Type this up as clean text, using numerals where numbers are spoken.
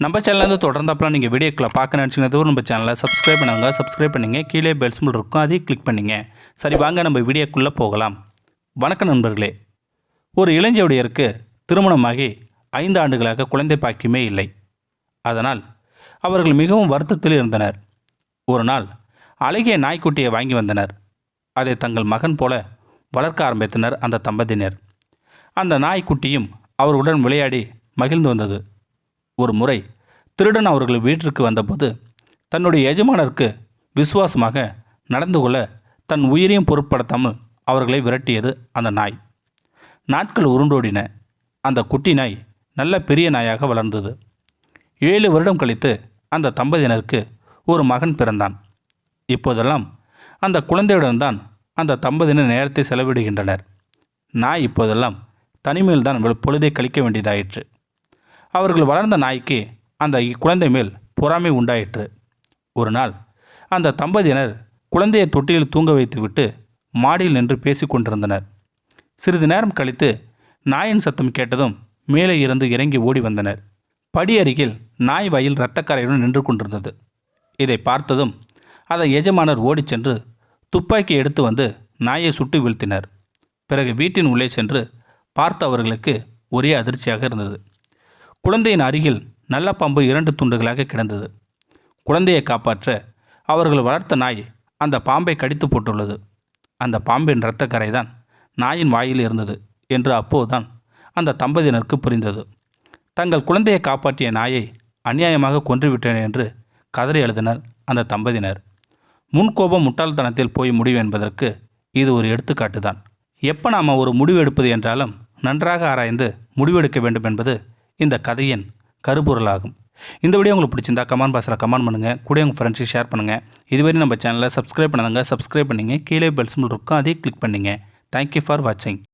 நம்ம சேனல்லேருந்து தொடர்ந்தாப்பெல்லாம் நீங்கள் வீடியோக்களை பார்க்க நினச்சிங்கன்னா நம்ம சேனலை சப்ஸ்கிரைப் பண்ணுங்க. சப்ஸ்கிரைப் பண்ணிங்க. கீழே பெல் சிம்பிள் இருக்கும், அதையும் கிளிக் பண்ணிங்க. சரி, வாங்க நம்ம வீடியோக்குள்ளே போகலாம். வணக்கம் நண்பர்களே. ஒரு இளைஞருடையருக்கு திருமணமாகி 5 ஆண்டுகளாக குழந்தை பாக்கியமே இல்லை. அதனால் அவர்கள் மிகவும் வருத்தத்தில் இருந்தனர். ஒரு நாள் அழகிய நாய்க்குட்டியை வாங்கி வந்தனர். அதை தங்கள் மகன் போல வளர்க்க ஆரம்பித்தனர் அந்த தம்பதியினர். அந்த நாய்க்குட்டியும் அவர்களுடன் விளையாடி மகிழ்ந்து வந்தது. ஒரு முறை திருடன் அவர்கள் வீட்டிற்கு வந்தபோது தன்னுடைய எஜமானருக்கு விசுவாசமாக நடந்து கொள்ள தன் உயிரையும் பொருட்படுத்தாமல் அவர்களை விரட்டியது அந்த நாய். நாட்கள் உருண்டோடின. அந்த குட்டி நாய் நல்ல பெரிய நாயாக வளர்ந்தது. 7 வருடம் கழித்து அந்த தம்பதியினருக்கு ஒரு மகன் பிறந்தான். இப்போதெல்லாம் அந்த குழந்தையுடன் தான் அந்த தம்பதியினர் நேரத்தை செலவிடுகின்றனர். நாய் இப்போதெல்லாம் தனிமையில்தான் பொழுதை கழிக்க வேண்டியதாயிற்று. அவர்கள் வளர்ந்த நாய்க்கு அந்த குழந்தை மேல் பொறாமை உண்டாயிற்று. ஒரு நாள் அந்த தம்பதியினர் குழந்தையை தொட்டியில் தூங்க வைத்துவிட்டு மாடியில் நின்று பேசி கொண்டிருந்தனர். சிறிது நேரம் கழித்து நாயின் சத்தம் கேட்டதும் மேலே இருந்து இறங்கி ஓடி வந்தனர். படி அருகில் நாய் வாயில் இரத்தக்கரையுடன் நின்று கொண்டிருந்தது. இதை பார்த்ததும் அதை எஜமானர் ஓடிச் சென்று துப்பாக்கி எடுத்து வந்து நாயை சுட்டு வீழ்த்தினர். பிறகு வீட்டின் உள்ளே சென்று பார்த்த அவர்களுக்கு ஒரே அதிர்ச்சியாக இருந்தது. குழந்தையின் அருகில் நல்ல பாம்பு 2 துண்டுகளாக கிடந்தது. குழந்தையை காப்பாற்ற அவர்கள் வளர்த்த நாய் அந்த பாம்பை கடித்து போட்டுள்ளது. அந்த பாம்பின் இரத்தக்கரை தான் நாயின் வாயில் இருந்தது என்று அப்போதுதான் அந்த தம்பதியினருக்கு புரிந்தது. தங்கள் குழந்தையை காப்பாற்றிய நாயை அநியாயமாக கொன்றுவிட்டனர் என்று கதறி எழுதினர் அந்த தம்பதியினர். முன்கோபம் முட்டாள்தனத்தில் போய் முடிவு என்பதற்கு இது ஒரு எடுத்துக்காட்டு தான். எப்போ நாம் ஒரு முடிவு எடுப்பது என்றாலும் நன்றாக ஆராய்ந்து முடிவெடுக்க வேண்டும் என்பது இந்த கதையின் கருப்பொருளாகும். இந்த வீடியோ உங்களுக்கு பிடிச்சிருந்தா கமெண்ட் பாக்ஸில் கமெண்ட் பண்ணுங்கள். கூட உங்கள் ஃப்ரெண்ட்ஸுக்கு ஷேர் பண்ணுங்கள். இதுவரை நம்ம சேனலை சப்ஸ்கிரைப் பண்ணுங்க. சப்ஸ்கிரைப் பண்ணிங்க. கீழே பெல் சிம்பிள் இருக்கும், அதையும் கிளிக் பண்ணிங்க. தேங்க்யூ ஃபார் வாட்சிங்.